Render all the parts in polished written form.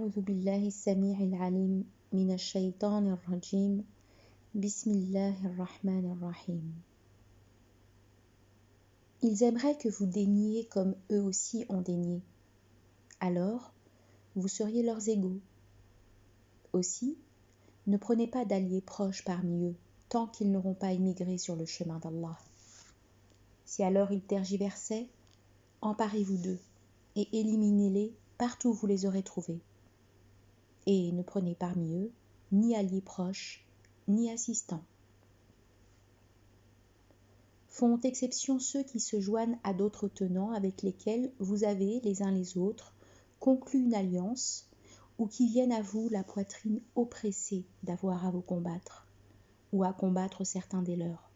أعوذ بالله السميع العليم من الشيطان الرجيم بسم الله الرحمن الرحيم. Ils aimeraient que vous daigniez comme eux aussi ont daigné. Alors, vous seriez leurs égaux. Aussi, ne prenez pas d'alliés proches parmi eux, tant qu'ils n'auront pas émigré sur le chemin d'Allah. Si alors ils tergiversaient, emparez-vous d'eux et éliminez-les partout où vous les aurez trouvés. Et ne prenez parmi eux ni alliés proches, ni assistants. Font exception ceux qui se joignent à d'autres tenants avec lesquels vous avez, les uns les autres, conclu une alliance, ou qui viennent à vous la poitrine oppressée d'avoir à vous combattre, ou à combattre certains des leurs.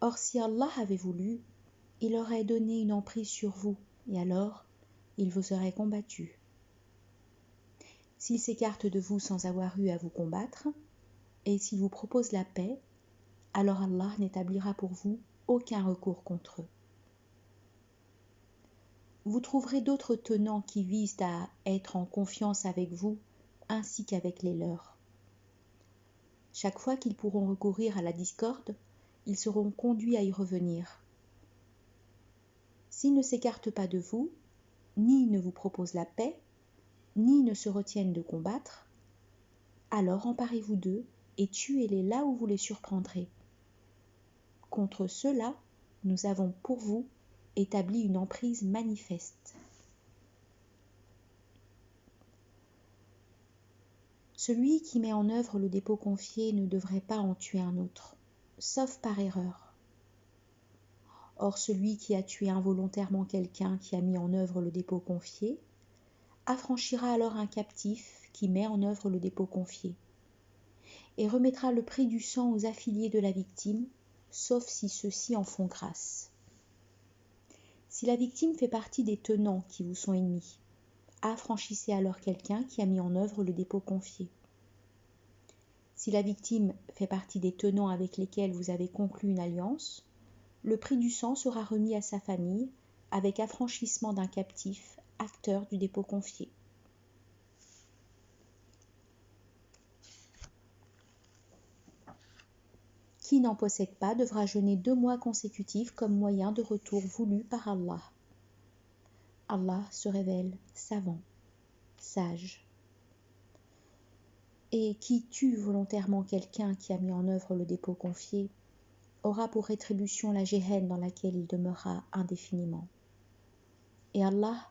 Or si Allah avait voulu, il aurait donné une emprise sur vous, et alors il vous aurait combattu. S'il s'écarte de vous sans avoir eu à vous combattre, et s'il vous propose la paix, alors Allah n'établira pour vous aucun recours contre eux. Vous trouverez d'autres tenants qui visent à être en confiance avec vous, ainsi qu'avec les leurs. Chaque fois qu'ils pourront recourir à la discorde, ils seront conduits à y revenir. S'ils ne s'écartent pas de vous, ni ne vous proposent la paix, ni ne se retiennent de combattre, alors emparez-vous d'eux et tuez-les là où vous les surprendrez. Contre ceux-là, nous avons pour vous établi une emprise manifeste. Celui qui met en œuvre le dépôt confié ne devrait pas en tuer un autre, sauf par erreur. Or celui qui a tué involontairement quelqu'un qui a mis en œuvre le dépôt confié affranchira alors un captif qui met en œuvre le dépôt confié et remettra le prix du sang aux affiliés de la victime, sauf si ceux-ci en font grâce. Si la victime fait partie des tenants qui vous sont ennemis, affranchissez alors quelqu'un qui a mis en œuvre le dépôt confié. Si la victime fait partie des tenants avec lesquels vous avez conclu une alliance, le prix du sang sera remis à sa famille avec affranchissement d'un captif, acteur du dépôt confié. Qui n'en possède pas devra jeûner 2 mois consécutifs comme moyen de retour voulu par Allah. Allah se révèle savant, sage. Et qui tue volontairement quelqu'un qui a mis en œuvre le dépôt confié aura pour rétribution la géhenne dans laquelle il demeurera indéfiniment. Et Allah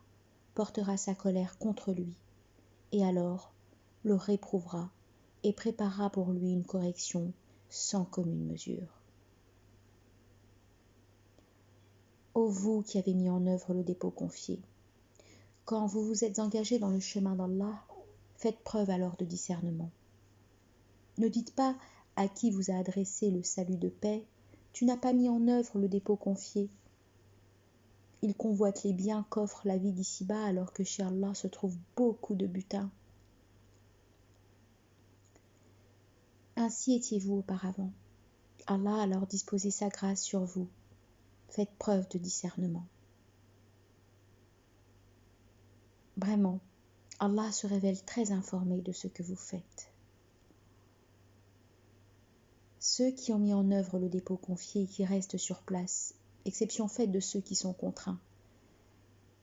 portera sa colère contre lui, et alors le réprouvera et préparera pour lui une correction sans commune mesure. Ô vous qui avez mis en œuvre le dépôt confié, quand vous vous êtes engagés dans le chemin d'Allah, faites preuve alors de discernement. Ne dites pas à qui vous a adressé le salut de paix, tu n'as pas mis en œuvre le dépôt confié. Il convoite les biens qu'offre la vie d'ici-bas alors que chez Allah se trouve beaucoup de butin. Ainsi étiez-vous auparavant. Allah a alors disposé sa grâce sur vous. Faites preuve de discernement. Vraiment, Allah se révèle très informé de ce que vous faites. Ceux qui ont mis en œuvre le dépôt confié et qui restent sur place, exception faite de ceux qui sont contraints,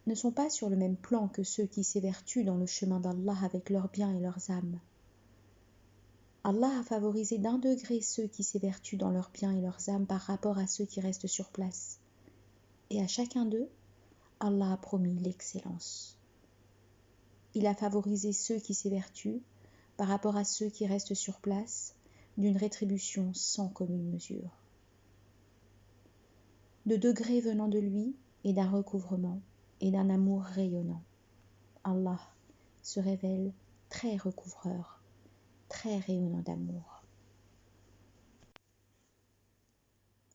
ne sont pas sur le même plan que ceux qui s'évertuent dans le chemin d'Allah avec leurs biens et leurs âmes. Allah a favorisé d'1 degré ceux qui s'évertuent dans leurs biens et leurs âmes par rapport à ceux qui restent sur place. Et à chacun d'eux, Allah a promis l'excellence. Il a favorisé ceux qui s'évertuent par rapport à ceux qui restent sur place d'une rétribution sans commune mesure. De degrés venant de lui et d'un recouvrement et d'un amour rayonnant, Allah se révèle très recouvreur, très rayonnant d'amour.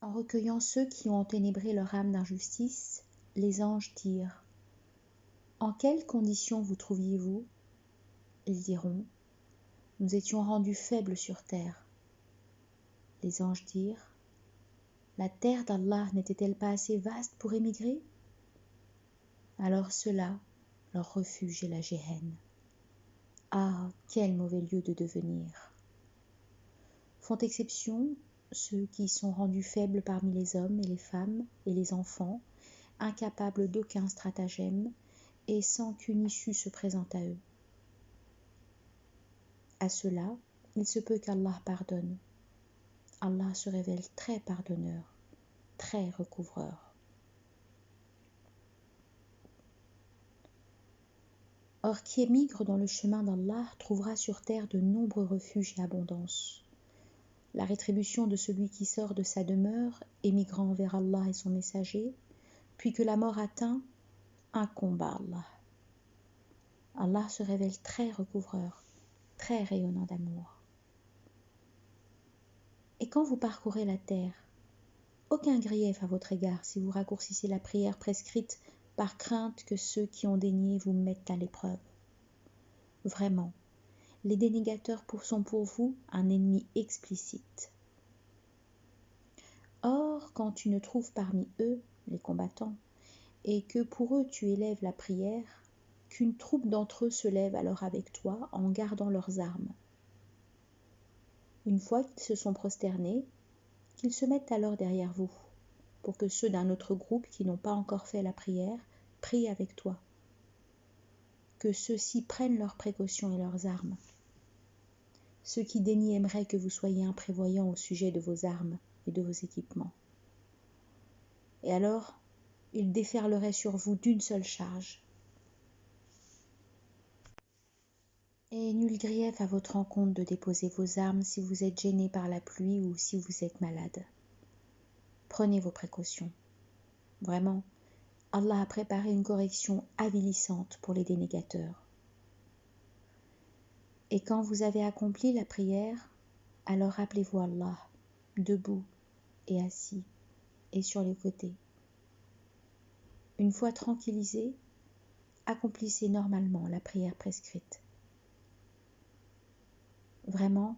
En recueillant ceux qui ont enténébré leur âme d'injustice, les anges dirent : En quelles conditions vous trouviez-vous ? Ils diront : Nous étions rendus faibles sur terre. Les anges dirent : La terre d'Allah n'était-elle pas assez vaste pour émigrer ? Alors ceux-là leur refuge est la Géhenne. Ah, quel mauvais lieu de devenir! Font exception ceux qui sont rendus faibles parmi les hommes et les femmes et les enfants, incapables d'aucun stratagème et sans qu'une issue se présente à eux. À cela, il se peut qu'Allah pardonne. Allah se révèle très pardonneur, très recouvreur. Or, qui émigre dans le chemin d'Allah trouvera sur terre de nombreux refuges et abondance. La rétribution de celui qui sort de sa demeure, émigrant vers Allah et son messager, puis que la mort atteint, incombe à Allah. Allah se révèle très recouvreur, très rayonnant d'amour. Et quand vous parcourez la terre, aucun grief à votre égard si vous raccourcissez la prière prescrite par crainte que ceux qui ont daigné vous mettent à l'épreuve. Vraiment, les dénégateurs sont pour vous un ennemi explicite. Or, quand tu ne trouves parmi eux, les combattants, et que pour eux tu élèves la prière, qu'une troupe d'entre eux se lève alors avec toi en gardant leurs armes. Une fois qu'ils se sont prosternés, qu'ils se mettent alors derrière vous, pour que ceux d'un autre groupe qui n'ont pas encore fait la prière prient avec toi. Que ceux-ci prennent leurs précautions et leurs armes. Ceux qui dénient aimeraient que vous soyez imprévoyants au sujet de vos armes et de vos équipements. Et alors, ils déferleraient sur vous d'une seule charge. Et nul grief à votre encontre de déposer vos armes si vous êtes gêné par la pluie ou si vous êtes malade. Prenez vos précautions. Vraiment, Allah a préparé une correction avilissante pour les dénégateurs. Et quand vous avez accompli la prière, alors rappelez-vous Allah, debout et assis et sur les côtés. Une fois tranquillisé, accomplissez normalement la prière prescrite. Vraiment,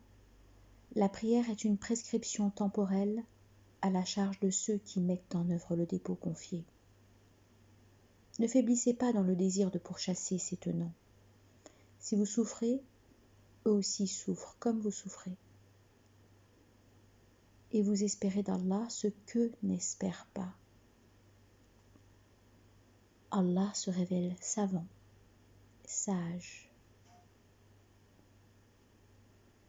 la prière est une prescription temporelle à la charge de ceux qui mettent en œuvre le dépôt confié. Ne faiblissez pas dans le désir de pourchasser ces tenants. Si vous souffrez, eux aussi souffrent comme vous souffrez. Et vous espérez d'Allah ce qu'eux n'espèrent pas. Allah se révèle savant, sage.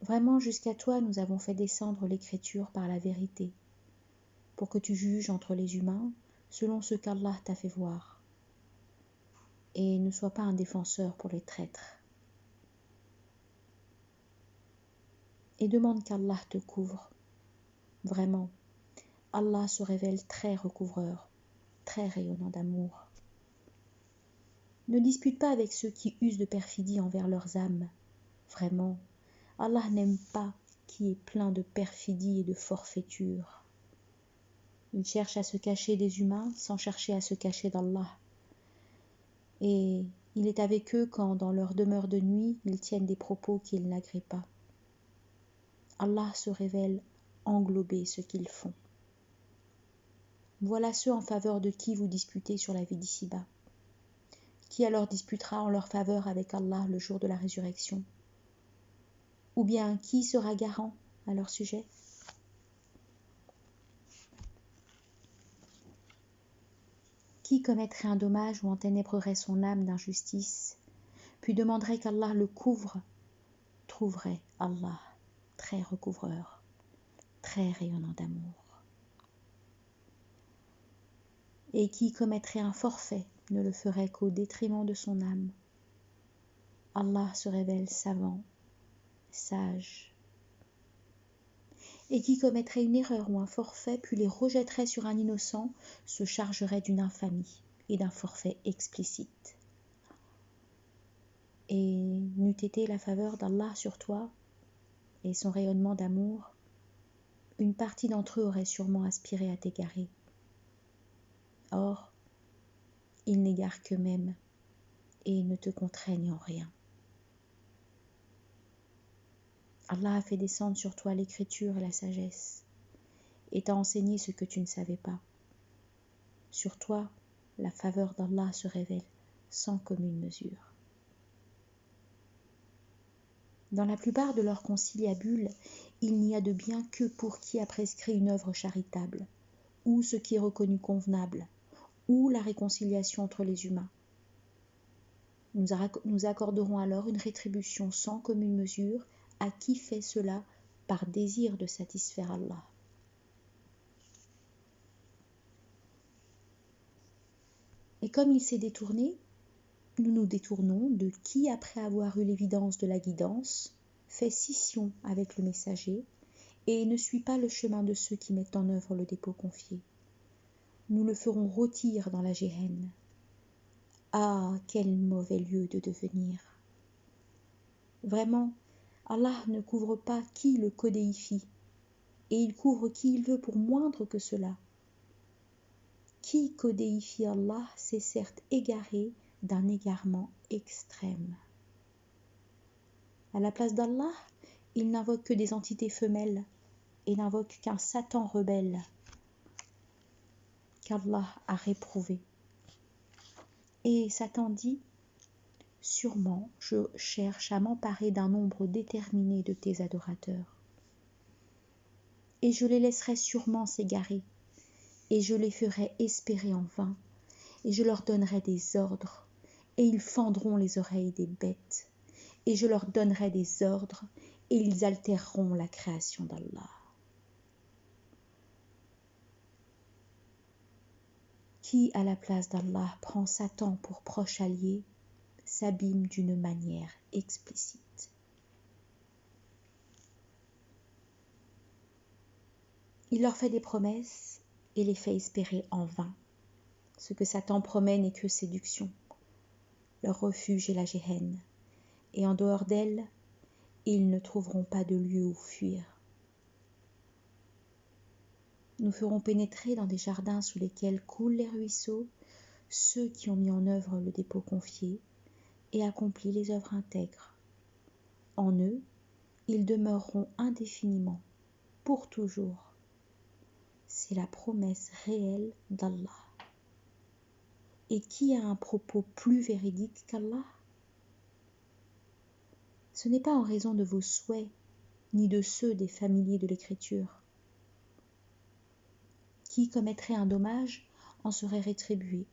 Vraiment, jusqu'à toi, nous avons fait descendre l'Écriture par la vérité, pour que tu juges entre les humains selon ce qu'Allah t'a fait voir, et ne sois pas un défenseur pour les traîtres. Et demande qu'Allah te couvre. Vraiment, Allah se révèle très recouvreur, très rayonnant d'amour. Ne dispute pas avec ceux qui usent de perfidie envers leurs âmes. Vraiment, Allah n'aime pas qui est plein de perfidie et de forfaiture. Il cherche à se cacher des humains sans chercher à se cacher d'Allah. Et il est avec eux quand, dans leur demeure de nuit, ils tiennent des propos qu'ils n'agréent pas. Allah se révèle englober ce qu'ils font. Voilà ceux en faveur de qui vous disputez sur la vie d'ici-bas. Qui alors disputera en leur faveur avec Allah le jour de la résurrection? Ou bien qui sera garant à leur sujet? Qui commettrait un dommage ou enténébrerait son âme d'injustice, puis demanderait qu'Allah le couvre, trouverait Allah très recouvreur, très rayonnant d'amour. Et qui commettrait un forfait ne le ferait qu'au détriment de son âme. Allah se révèle savant, sage. Et qui commettrait une erreur ou un forfait puis les rejetterait sur un innocent se chargerait d'une infamie et d'un forfait explicite. Et n'eût été la faveur d'Allah sur toi et son rayonnement d'amour, une partie d'entre eux aurait sûrement aspiré à t'égarer. Or, ils n'égarent qu'eux-mêmes et ne te contraignent en rien. Allah a fait descendre sur toi l'écriture et la sagesse, et t'a enseigné ce que tu ne savais pas. Sur toi, la faveur d'Allah se révèle sans commune mesure. Dans la plupart de leurs conciliabules, il n'y a de bien que pour qui a prescrit une œuvre charitable, ou ce qui est reconnu convenable, ou la réconciliation entre les humains. Nous accorderons alors une rétribution sans commune mesure à qui fait cela par désir de satisfaire Allah. Et comme il s'est détourné, nous nous détournons de qui, après avoir eu l'évidence de la guidance, fait scission avec le messager et ne suit pas le chemin de ceux qui mettent en œuvre le dépôt confié. Nous le ferons rôtir dans la géhenne. Ah, quel mauvais lieu de devenir! Vraiment, Allah ne couvre pas qui le codéifie, et il couvre qui il veut pour moindre que cela. Qui codéifie Allah s'est certes égaré d'un égarement extrême. À la place d'Allah, il n'invoque que des entités femelles et n'invoque qu'un Satan rebelle qu'Allah a réprouvé. Et Satan dit: sûrement je cherche à m'emparer d'un nombre déterminé de tes adorateurs. Et je les laisserai sûrement s'égarer, et je les ferai espérer en vain, et je leur donnerai des ordres, et ils fendront les oreilles des bêtes, et je leur donnerai des ordres, et ils altéreront la création d'Allah. Qui, à la place d'Allah, prend Satan pour proche allié, s'abîme d'une manière explicite. Il leur fait des promesses et les fait espérer en vain. Ce que Satan promet n'est que séduction. Leur refuge est la géhenne, et en dehors d'elle, ils ne trouveront pas de lieu où fuir. Nous ferons pénétrer dans des jardins sous lesquels coulent les ruisseaux ceux qui ont mis en œuvre le dépôt confié et accompli les œuvres intègres. En eux, ils demeureront indéfiniment, pour toujours. C'est la promesse réelle d'Allah. Et qui a un propos plus véridique qu'Allah? Ce n'est pas en raison de vos souhaits, ni de ceux des familiers de l'Écriture. Qui commettrait un dommage en serait rétribué.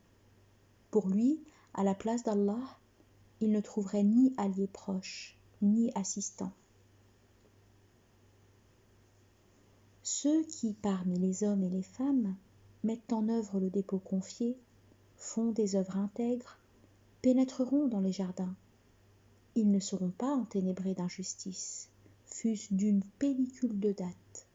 Pour lui, à la place d'Allah, il ne trouverait ni allié proche, ni assistant. Ceux qui, parmi les hommes et les femmes, mettent en œuvre le dépôt confié, font des œuvres intègres, pénétreront dans les jardins. Ils ne seront pas enténébrés d'injustice, fût-ce d'une pellicule de date.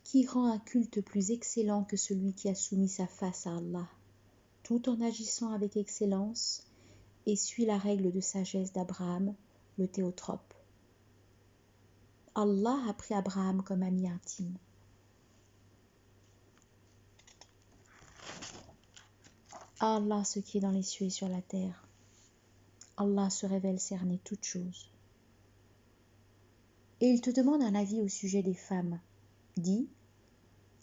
Qui rend un culte plus excellent que celui qui a soumis sa face à Allah, tout en agissant avec excellence, et suit la règle de sagesse d'Abraham, le théotrope. Allah a pris Abraham comme ami intime. Allah ce qui est dans les cieux et sur la terre. Allah se révèle cerner toutes choses. Et il te demande un avis au sujet des femmes. Dis,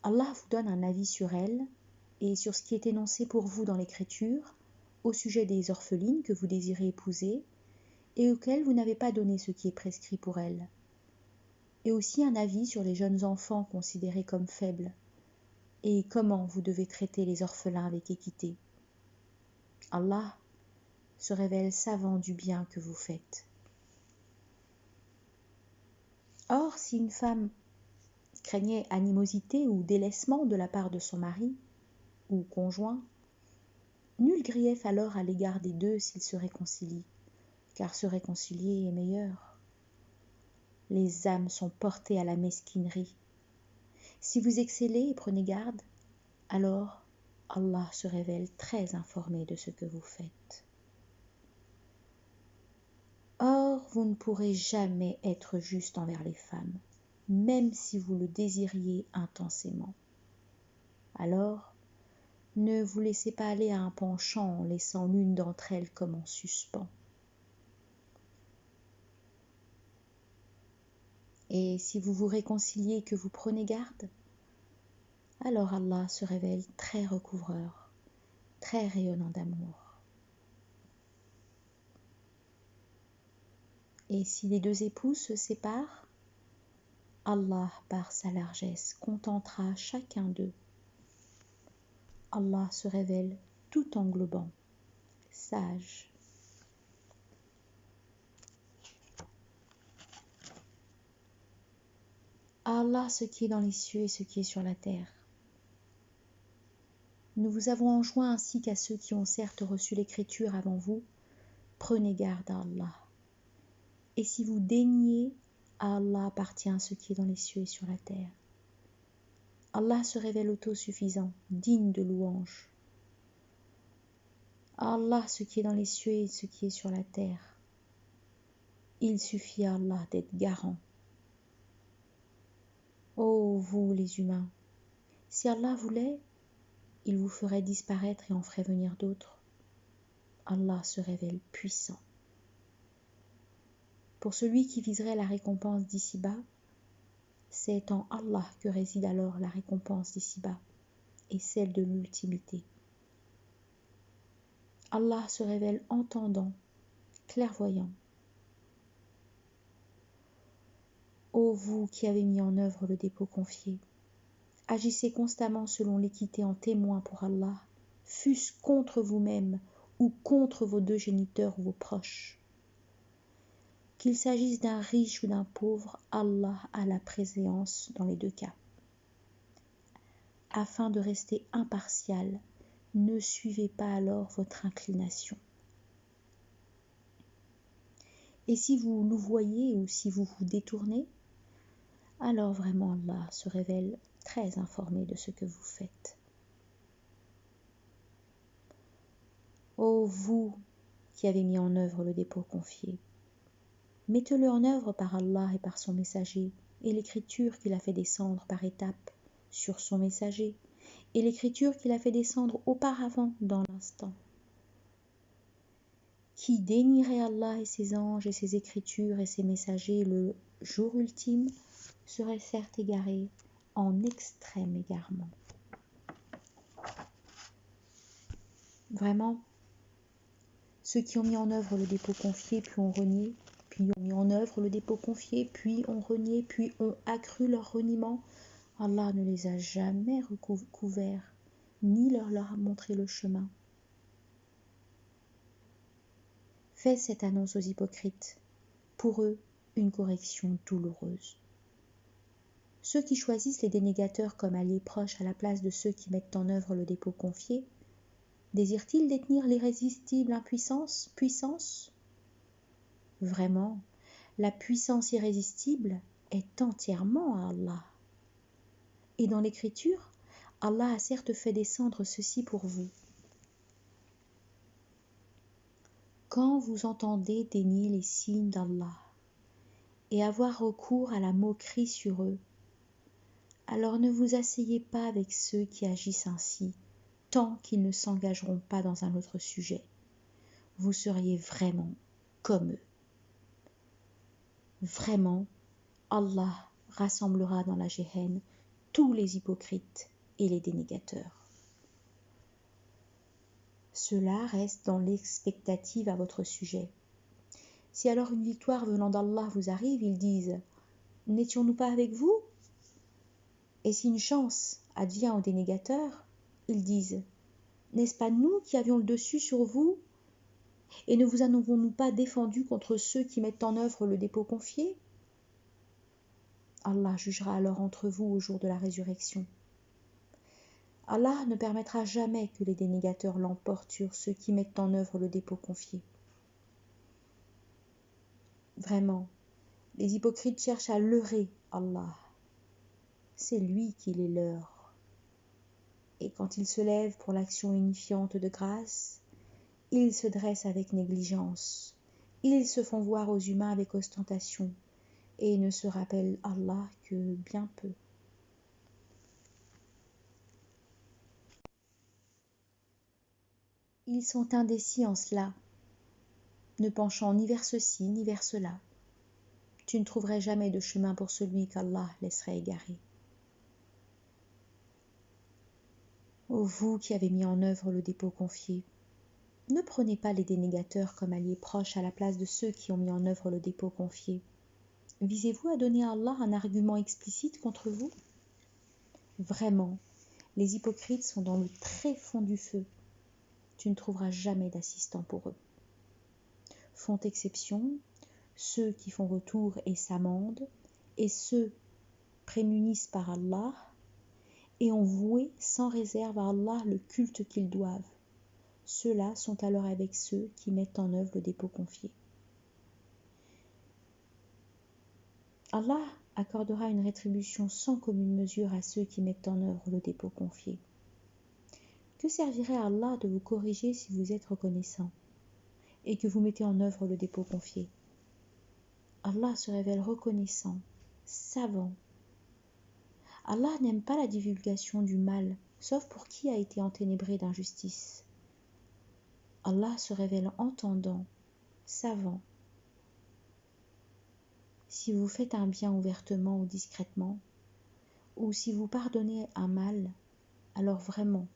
Allah vous donne un avis sur elles et sur ce qui est énoncé pour vous dans l'Écriture, au sujet des orphelines que vous désirez épouser et auxquelles vous n'avez pas donné ce qui est prescrit pour elles. Et aussi un avis sur les jeunes enfants considérés comme faibles et comment vous devez traiter les orphelins avec équité. Allah se révèle savant du bien que vous faites. Or, si une femme craignait animosité ou délaissement de la part de son mari ou conjoint, nul grief alors à l'égard des deux s'ils se réconcilient, car se réconcilier est meilleur. Les âmes sont portées à la mesquinerie. Si vous excellez et prenez garde, alors Allah se révèle très informé de ce que vous faites. Or, vous ne pourrez jamais être juste envers les femmes, même si vous le désiriez intensément. Alors, ne vous laissez pas aller à un penchant en laissant l'une d'entre elles comme en suspens. Et si vous vous réconciliez et que vous prenez garde, alors Allah se révèle très recouvreur très rayonnant d'amour. Et si les deux époux se séparent, Allah, par sa largesse, contentera chacun d'eux. Allah se révèle tout englobant, sage. À Allah ce qui est dans les cieux et ce qui est sur la terre. Nous vous avons enjoint ainsi qu'à ceux qui ont certes reçu l'écriture avant vous, prenez garde à Allah. Et si vous daignez, à Allah appartient ce qui est dans les cieux et sur la terre. Allah se révèle autosuffisant, digne de louange. À Allah ce qui est dans les cieux et ce qui est sur la terre. Il suffit à Allah d'être garant. Ô vous les humains, si Allah voulait, il vous ferait disparaître et en ferait venir d'autres. Allah se révèle puissant. Pour celui qui viserait la récompense d'ici-bas, c'est en Allah que réside alors la récompense d'ici-bas et celle de l'ultimité. Allah se révèle entendant, clairvoyant. Ô vous qui avez mis en œuvre le dépôt confié, agissez constamment selon l'équité en témoin pour Allah, fût-ce contre vous-même ou contre vos deux géniteurs ou vos proches. Qu'il s'agisse d'un riche ou d'un pauvre, Allah a la préséance dans les deux cas. Afin de rester impartial, ne suivez pas alors votre inclination. Et si vous louvoyez ou si vous vous détournez, alors vraiment Allah se révèle très informé de ce que vous faites. Ô vous qui avez mis en œuvre le dépôt confié, mettez-le en œuvre par Allah et par son messager, et l'écriture qu'il a fait descendre par étapes sur son messager, et l'écriture qu'il a fait descendre auparavant dans l'instant. Qui dénierait Allah et ses anges et ses écritures et ses messagers le jour ultime serait certes égaré en extrême égarement. Vraiment, ceux qui ont mis en œuvre le dépôt confié puis ont renié, puis ont mis en œuvre le dépôt confié, puis ont renié, puis ont accru leur reniement, Allah ne les a jamais recouverts, ni leur a montré le chemin. Fais cette annonce aux hypocrites, pour eux une correction douloureuse. Ceux qui choisissent les dénégateurs comme alliés proches à la place de ceux qui mettent en œuvre le dépôt confié, désirent-ils détenir l'irrésistible puissance? Vraiment, la puissance irrésistible est entièrement à Allah. Et dans l'écriture, Allah a certes fait descendre ceci pour vous. Quand vous entendez dénier les signes d'Allah et avoir recours à la moquerie sur eux, alors ne vous asseyez pas avec ceux qui agissent ainsi, tant qu'ils ne s'engageront pas dans un autre sujet. Vous seriez vraiment comme eux. Vraiment, Allah rassemblera dans la Géhenne tous les hypocrites et les dénégateurs. Cela reste dans l'expectative à votre sujet. Si alors une victoire venant d'Allah vous arrive, ils disent « N'étions-nous pas avec vous ?» Et si une chance advient aux dénégateurs, ils disent « N'est-ce pas nous qui avions le dessus sur vous ? Et ne vous en avons-nous pas défendu contre ceux qui mettent en œuvre le dépôt confié ?» Allah jugera alors entre vous au jour de la résurrection. Allah ne permettra jamais que les dénégateurs l'emportent sur ceux qui mettent en œuvre le dépôt confié. Vraiment, les hypocrites cherchent à leurrer Allah. C'est lui qui les leurre. Et quand ils se lèvent pour l'action unifiante de grâce, ils se dressent avec négligence. Ils se font voir aux humains avec ostentation et ne se rappellent Allah que bien peu. Ils sont indécis en cela, ne penchant ni vers ceci ni vers cela. Tu ne trouverais jamais de chemin pour celui qu'Allah laisserait égaré. Ô vous qui avez mis en œuvre le dépôt confié, ne prenez pas les dénégateurs comme alliés proches à la place de ceux qui ont mis en œuvre le dépôt confié. Visez-vous à donner à Allah un argument explicite contre vous? Vraiment, les hypocrites sont dans le très fond du feu. Tu ne trouveras jamais d'assistant pour eux. Font exception ceux qui font retour et s'amendent, et ceux prémunissent par Allah, et ont voué sans réserve à Allah le culte qu'ils doivent. Ceux-là sont alors avec ceux qui mettent en œuvre le dépôt confié. Allah accordera une rétribution sans commune mesure à ceux qui mettent en œuvre le dépôt confié. Que servirait à Allah de vous corriger si vous êtes reconnaissant et que vous mettez en œuvre le dépôt confié? Allah se révèle reconnaissant, savant. Allah n'aime pas la divulgation du mal, sauf pour qui a été enténébré d'injustice. Allah se révèle entendant, savant. Si vous faites un bien ouvertement ou discrètement, ou si vous pardonnez un mal, alors vraiment,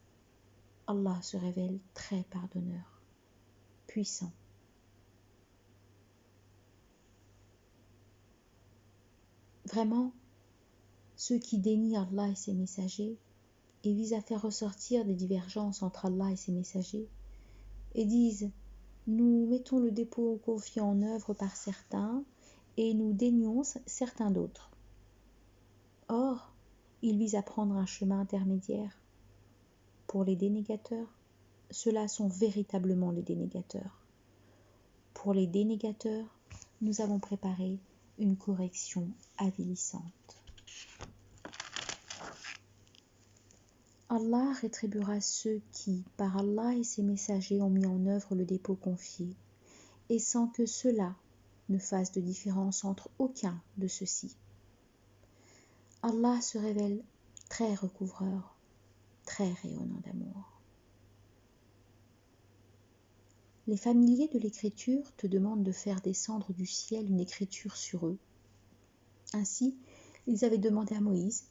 Allah se révèle très pardonneur, puissant. Vraiment, ceux qui dénient Allah et ses messagers et visent à faire ressortir des divergences entre Allah et ses messagers et disent « Nous mettons le dépôt confié en œuvre par certains et nous dénions certains d'autres. » Or, ils visent à prendre un chemin intermédiaire. Pour les dénégateurs, ceux-là sont véritablement les dénégateurs. Pour les dénégateurs, nous avons préparé une correction avilissante. Allah rétribuera ceux qui, par Allah et ses messagers, ont mis en œuvre le dépôt confié, et sans que cela ne fasse de différence entre aucun de ceux-ci. Allah se révèle très recouvreur, très rayonnant d'amour. Les familiers de l'écriture te demandent de faire descendre du ciel une écriture sur eux. Ainsi, ils avaient demandé à Moïse,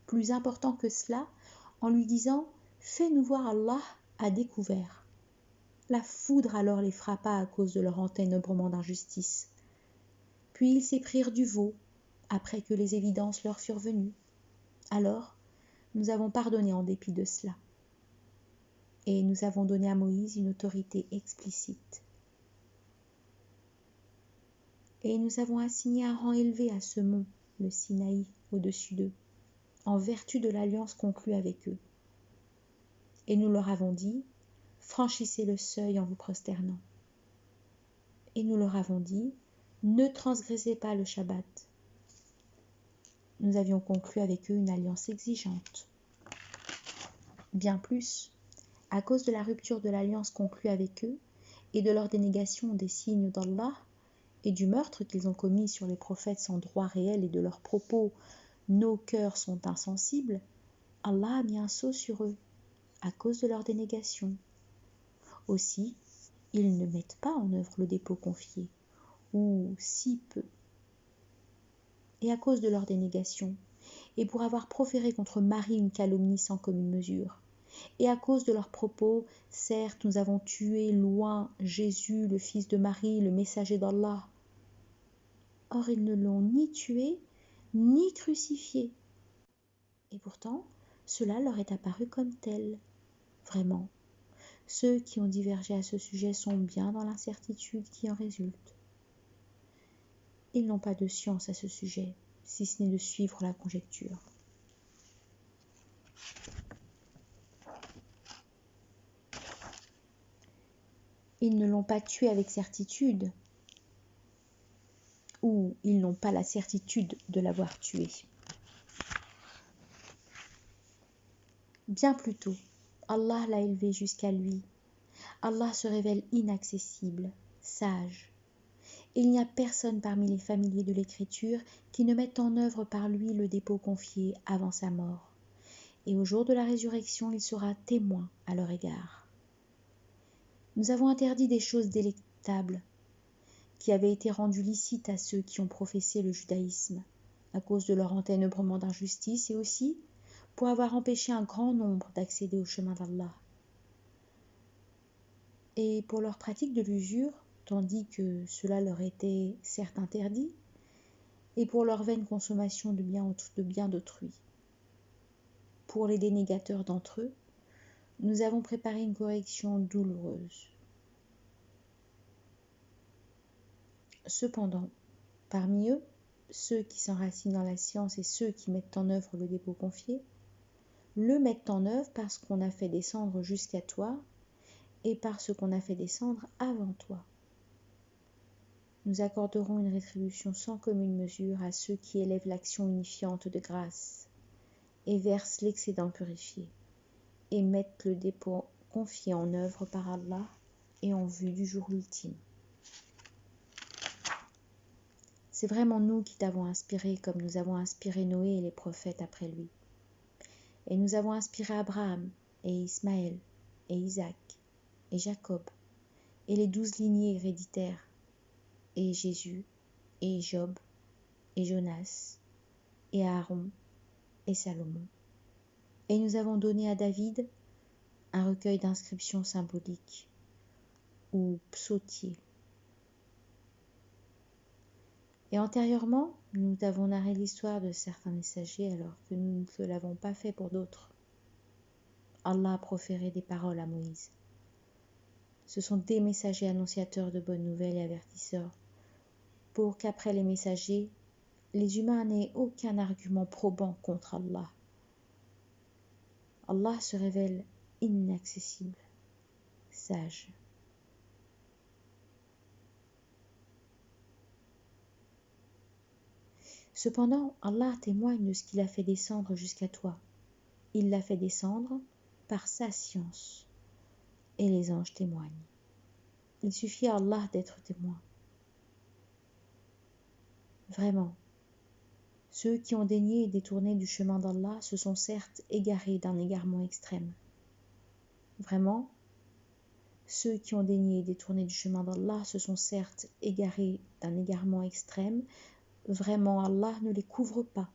plus important que cela, en lui disant « Fais-nous voir Allah à découvert ». La foudre alors les frappa à cause de leur enténébrement d'injustice. Puis ils s'éprirent du veau, après que les évidences leur furent venues. Alors, nous avons pardonné en dépit de cela. Et nous avons donné à Moïse une autorité explicite. Et nous avons assigné un rang élevé à ce mont, le Sinaï, au-dessus d'eux, en vertu de l'alliance conclue avec eux. Et nous leur avons dit, franchissez le seuil en vous prosternant. Et nous leur avons dit, ne transgressez pas le Shabbat. Nous avions conclu avec eux une alliance exigeante. Bien plus, à cause de la rupture de l'alliance conclue avec eux et de leur dénégation des signes d'Allah et du meurtre qu'ils ont commis sur les prophètes sans droit réel et de leurs propos « nos cœurs sont insensibles », Allah a mis un sceau sur eux à cause de leur dénégation. Aussi, ils ne mettent pas en œuvre le dépôt confié, ou si peu. Et à cause de leur dénégation, et pour avoir proféré contre Marie une calomnie sans commune mesure, et à cause de leurs propos, certes, nous avons tué loin Jésus, le fils de Marie, le messager d'Allah. Or, ils ne l'ont ni tué, ni crucifié. Et pourtant, cela leur est apparu comme tel. Vraiment, ceux qui ont divergé à ce sujet sont bien dans l'incertitude qui en résulte. Ils n'ont pas de science à ce sujet, si ce n'est de suivre la conjecture. Ils ne l'ont pas tué avec certitude, ou ils n'ont pas la certitude de l'avoir tué. Bien plutôt, Allah l'a élevé jusqu'à lui. Allah se révèle inaccessible, sage. Il n'y a personne parmi les familiers de l'écriture qui ne mette en œuvre par lui le dépôt confié avant sa mort. Et au jour de la résurrection, il sera témoin à leur égard. Nous avons interdit des choses délectables qui avaient été rendues licites à ceux qui ont professé le judaïsme à cause de leur enténébrement d'injustice et aussi pour avoir empêché un grand nombre d'accéder au chemin d'Allah. Et pour leur pratique de l'usure, tandis que cela leur était certes interdit, et pour leur vaine consommation de biens d'autrui. Pour les dénégateurs d'entre eux, nous avons préparé une correction douloureuse. Cependant, parmi eux, ceux qui s'enracinent dans la science et ceux qui mettent en œuvre le dépôt confié, le mettent en œuvre parce qu'on a fait descendre jusqu'à toi et parce qu'on a fait descendre avant toi. Nous accorderons une rétribution sans commune mesure à ceux qui élèvent l'action unifiante de grâce et versent l'excédent purifié et mettent le dépôt confié en œuvre par Allah et en vue du jour ultime. C'est vraiment nous qui t'avons inspiré comme nous avons inspiré Noé et les prophètes après lui. Et nous avons inspiré Abraham et Ismaël et Isaac et Jacob et les 12 lignées héréditaires et Jésus et Job et Jonas et Aaron et Salomon. Et nous avons donné à David un recueil d'inscriptions symboliques ou psautiers. Et antérieurement, nous t'avons narré l'histoire de certains messagers alors que nous ne l'avons pas fait pour d'autres. Allah a proféré des paroles à Moïse. Ce sont des messagers annonciateurs de bonnes nouvelles et avertisseurs, pour qu'après les messagers, les humains n'aient aucun argument probant contre Allah. Allah se révèle inaccessible, sage. Cependant, Allah témoigne de ce qu'il a fait descendre jusqu'à toi. Il l'a fait descendre par sa science, et les anges témoignent. Il suffit à Allah d'être témoin. Vraiment, ceux qui ont daigné détourner du chemin d'Allah se sont certes égarés d'un égarement extrême. Vraiment, ceux qui ont daigné détourner du chemin d'Allah se sont certes égarés d'un égarement extrême. Vraiment, Allah ne les couvre pas,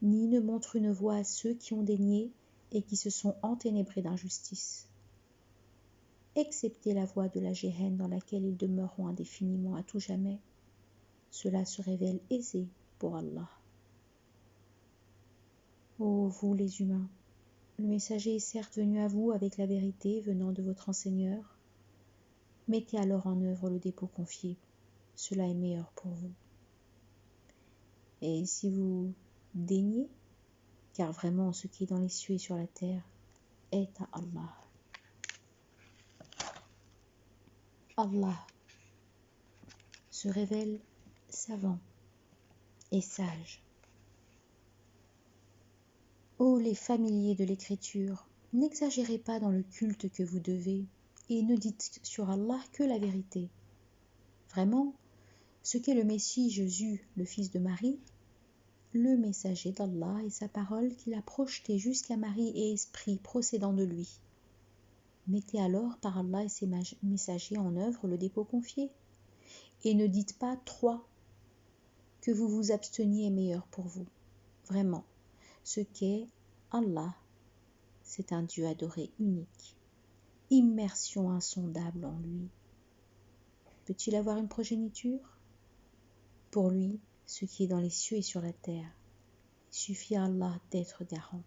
ni ne montre une voie à ceux qui ont daigné et qui se sont enténébrés d'injustice. Excepté la voie de la Géhenne dans laquelle ils demeureront indéfiniment à tout jamais, cela se révèle aisé pour Allah. Ô vous les humains, le messager est certes venu à vous avec la vérité venant de votre enseigneur. Mettez alors en œuvre le dépôt confié, cela est meilleur pour vous. Et si vous daignez, car vraiment ce qui est dans les cieux et sur la terre est à Allah. Allah se révèle savant et sage. Ô les familiers de l'écriture, n'exagérez pas dans le culte que vous devez et ne dites sur Allah que la vérité. Vraiment, ce qu'est le Messie Jésus, le fils de Marie, le messager d'Allah et sa parole qu'il a projetée jusqu'à Marie et esprit procédant de lui. Mettez alors par Allah et ses messagers en œuvre le dépôt confié, et ne dites pas 3 que vous vous absteniez est meilleur pour vous. Vraiment, ce qu'est Allah, c'est un Dieu adoré unique, immersion insondable en lui. Peut-il avoir une progéniture? Pour lui, ce qui est dans les cieux et sur la terre, il suffit à Allah d'être garant.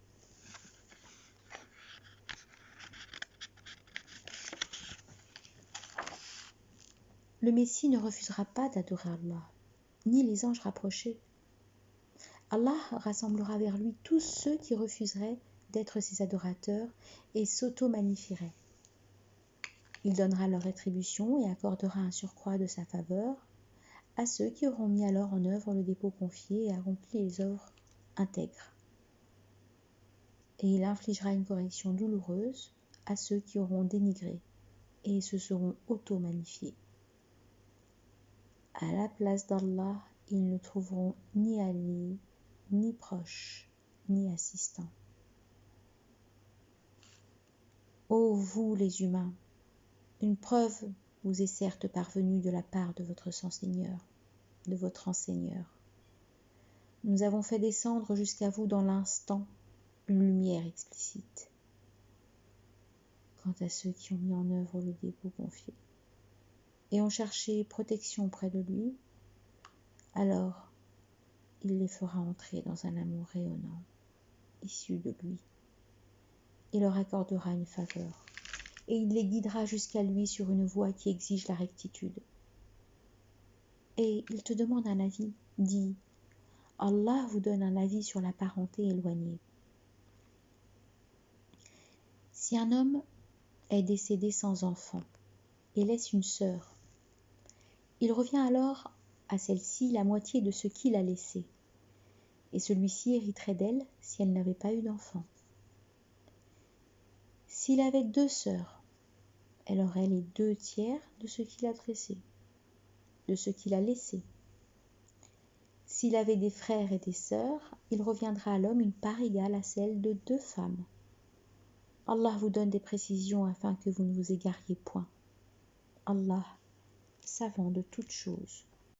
Le Messie ne refusera pas d'adorer Allah, ni les anges rapprochés. Allah rassemblera vers lui tous ceux qui refuseraient d'être ses adorateurs et s'auto-magnifieraient. Il donnera leur rétribution et accordera un surcroît de sa faveur à ceux qui auront mis alors en œuvre le dépôt confié et accompli les œuvres intègres. Et il infligera une correction douloureuse à ceux qui auront dénigré et se seront auto-magnifiés. À la place d'Allah, ils ne trouveront ni alliés, ni proches, ni assistants. Ô vous les humains, une preuve vous est certes parvenue de la part de votre enseigneur. Nous avons fait descendre jusqu'à vous dans l'instant une lumière explicite. Quant à ceux qui ont mis en œuvre le dépôt confié et ont cherché protection près de lui, alors il les fera entrer dans un amour rayonnant, issu de lui. Il leur accordera une faveur, et il les guidera jusqu'à lui sur une voie qui exige la rectitude. Et il te demande un avis, dit « Allah vous donne un avis sur la parenté éloignée. » Si un homme est décédé sans enfant et laisse une sœur, il revient alors à celle-ci la moitié de ce qu'il a laissé, et celui-ci hériterait d'elle si elle n'avait pas eu d'enfant. S'il avait 2 sœurs, elle aurait les 2/3 de ce qu'il a dressé, de ce qu'il a laissé. S'il avait des frères et des sœurs, il reviendra à l'homme une part égale à celle de 2 femmes. Allah vous donne des précisions afin que vous ne vous égariez point. Allah, savant de toutes choses.